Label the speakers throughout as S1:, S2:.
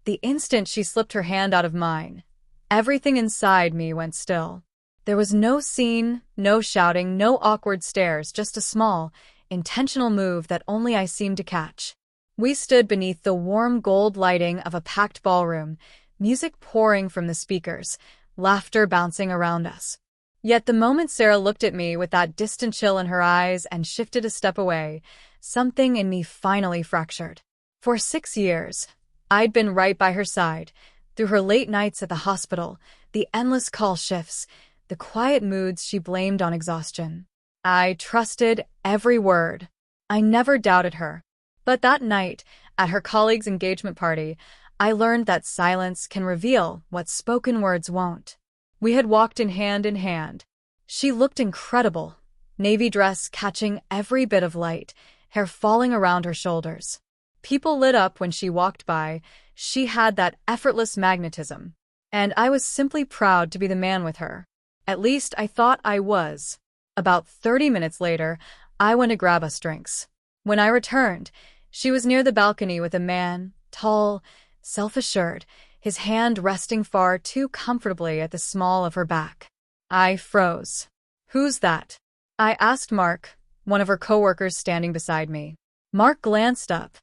S1: The instant she slipped her hand out of mine, everything inside me went still. There was no scene, no shouting, no awkward stares, just a small, intentional move that only I seemed to catch. We stood beneath the warm gold lighting of a packed ballroom, music pouring from the speakers, laughter bouncing around us. Yet the moment Sarah looked at me with that distant chill in her eyes and shifted a step away, something in me finally fractured. For 6 years, I'd been right by her side, through her late nights at the hospital, the endless call shifts, the quiet moods she blamed on exhaustion. I trusted every word. I never doubted her. But that night, at her colleague's engagement party, I learned that silence can reveal what spoken words won't. We had walked in hand. She looked incredible, navy dress catching every bit of light, hair falling around her shoulders. People lit up when she walked by. She had that effortless magnetism. And I was simply proud to be the man with her. At least I thought I was. About 30 minutes later, I went to grab us drinks. When I returned, she was near the balcony with a man, tall, self-assured, his hand resting far too comfortably at the small of her back. I froze. "Who's that?" I asked Mark, one of her coworkers standing beside me. Mark glanced up.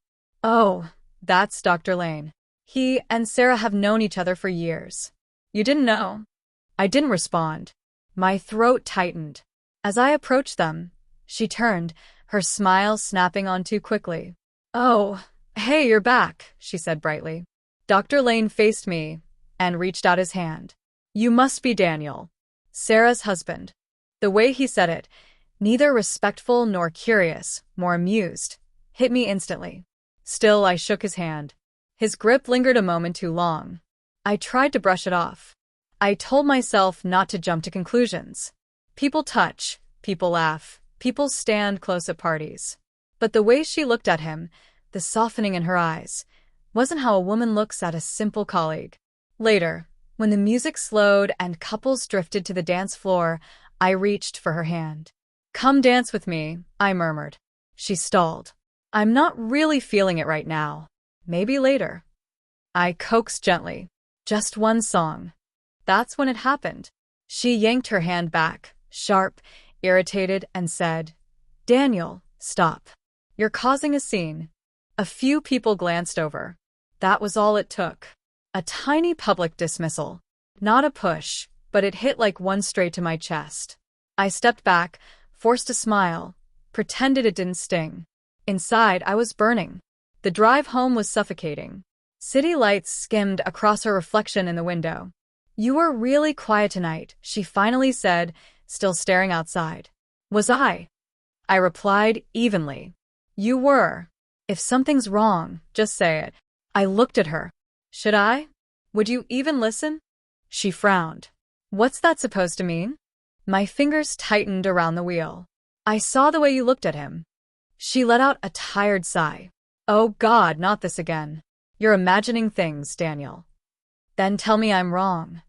S1: "Oh, that's Dr. Lane. He and Sarah have known each other for years." "You didn't know?" I didn't respond. My throat tightened. As I approached them, she turned, her smile snapping on too quickly. "Oh, hey, you're back," she said brightly. Dr. Lane faced me and reached out his hand. "You must be Daniel, Sarah's husband." The way he said it, neither respectful nor curious, more amused, hit me instantly. Still, I shook his hand. His grip lingered a moment too long. I tried to brush it off. I told myself not to jump to conclusions. People touch, people laugh, people stand close at parties. But the way she looked at him, the softening in her eyes, wasn't how a woman looks at a simple colleague. Later, when the music slowed and couples drifted to the dance floor, I reached for her hand. "Come dance with me," I murmured. She stalled. "I'm not really feeling it right now. Maybe later." I coaxed gently. "Just one song." That's when it happened. She yanked her hand back, sharp, irritated, and said, "Daniel, stop. You're causing a scene." A few people glanced over. That was all it took. A tiny public dismissal. Not a push, but it hit like one straight to my chest. I stepped back, forced a smile, pretended it didn't sting. Inside, I was burning. The drive home was suffocating. City lights skimmed across her reflection in the window. "You were really quiet tonight," she finally said, still staring outside. "Was I?" I replied evenly. "You were. If something's wrong, just say it." I looked at her. "Should I? Would you even listen?" She frowned. "What's that supposed to mean?" My fingers tightened around the wheel. "I saw the way you looked at him." She let out a tired sigh. "Oh God, not this again. You're imagining things, Daniel." "Then tell me I'm wrong."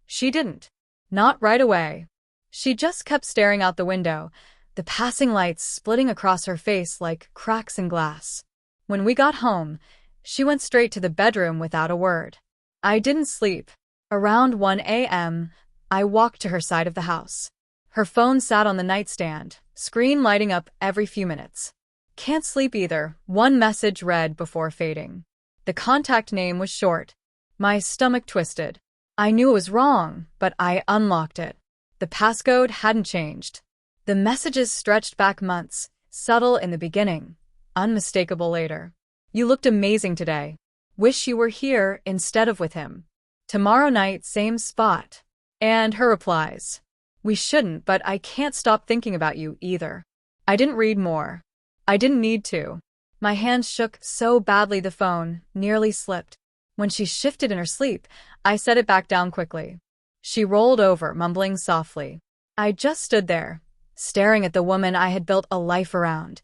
S1: She didn't. Not right away. She just kept staring out the window, the passing lights splitting across her face like cracks in glass. When we got home, she went straight to the bedroom without a word. I didn't sleep. Around 1 a.m., I walked to her side of the house. Her phone sat on the nightstand, screen lighting up every few minutes. "Can't sleep either," one message read before fading. The contact name was short. My stomach twisted. I knew it was wrong, but I unlocked it. The passcode hadn't changed. The messages stretched back months, subtle in the beginning, unmistakable later. "You looked amazing today. Wish you were here instead of with him. Tomorrow night, same spot." And her replies. "We shouldn't, but I can't stop thinking about you either." I didn't read more. I didn't need to. My hands shook so badly the phone nearly slipped. When she shifted in her sleep, I set it back down quickly. She rolled over, mumbling softly. I just stood there, staring at the woman I had built a life around,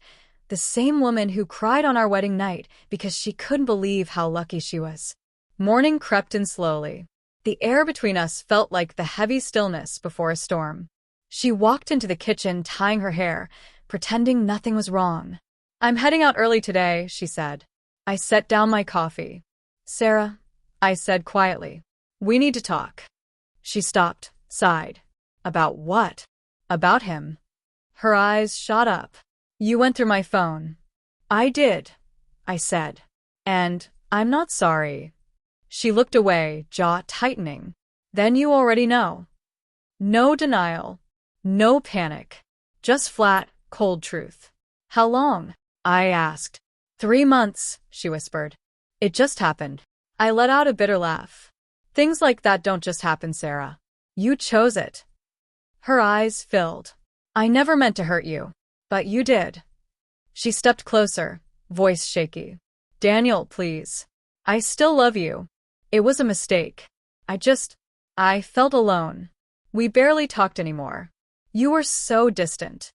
S1: the same woman who cried on our wedding night because she couldn't believe how lucky she was. Morning crept in slowly. The air between us felt like the heavy stillness before a storm. She walked into the kitchen, tying her hair, pretending nothing was wrong. "I'm heading out early today," she said. I set down my coffee. "Sarah, I said quietly. We need to talk. She stopped, sighed. About what? About him. Her eyes shot up. You went through my phone. I did, I said. And I'm not sorry. She looked away, jaw tightening. Then you already know. No denial. No panic. Just flat, cold truth. How long? I asked. 3 months, she whispered. It just happened. I let out a bitter laugh. Things like that don't just happen, Sarah. You chose it. Her eyes filled. I never meant to hurt you. But you did. She stepped closer, voice shaky. Daniel, please. I still love you. It was a mistake. I felt alone. We barely talked anymore. You were so distant.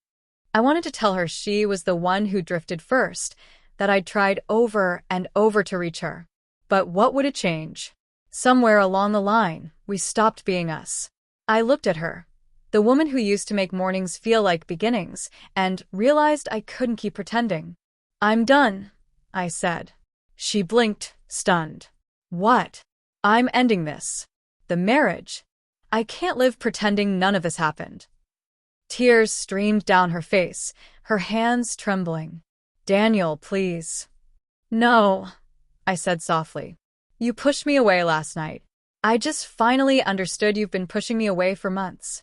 S1: I wanted to tell her she was the one who drifted first, that I'd tried over and over to reach her. But what would it change? Somewhere along the line, we stopped being us. I looked at her, the woman who used to make mornings feel like beginnings, and realized I couldn't keep pretending. I'm done, I said. She blinked, stunned. What? I'm ending this. The marriage. I can't live pretending none of this happened. Tears streamed down her face, her hands trembling. Daniel, please. No, I said softly. You pushed me away last night. I just finally understood you've been pushing me away for months.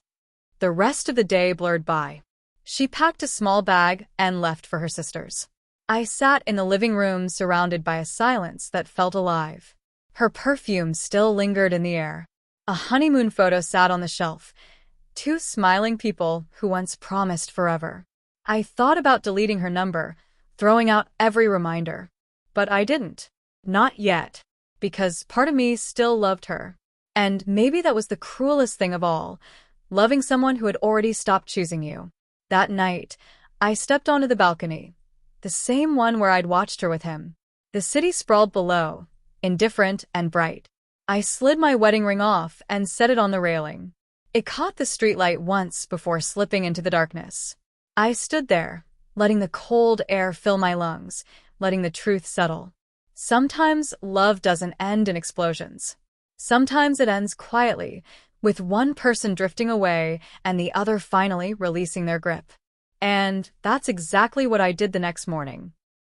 S1: The rest of the day blurred by. She packed a small bag and left for her sister's. I sat in the living room surrounded by a silence that felt alive. Her perfume still lingered in the air. A honeymoon photo sat on the shelf. 2 smiling people who once promised forever. I thought about deleting her number, throwing out every reminder. But I didn't. Not yet. Because part of me still loved her. And maybe that was the cruelest thing of all, loving someone who had already stopped choosing you. That night, I stepped onto the balcony, the same one where I'd watched her with him. The city sprawled below, indifferent and bright. I slid my wedding ring off and set it on the railing. It caught the streetlight once before slipping into the darkness. I stood there, letting the cold air fill my lungs, letting the truth settle. Sometimes love doesn't end in explosions. Sometimes it ends quietly, with one person drifting away and the other finally releasing their grip. And that's exactly what I did the next morning.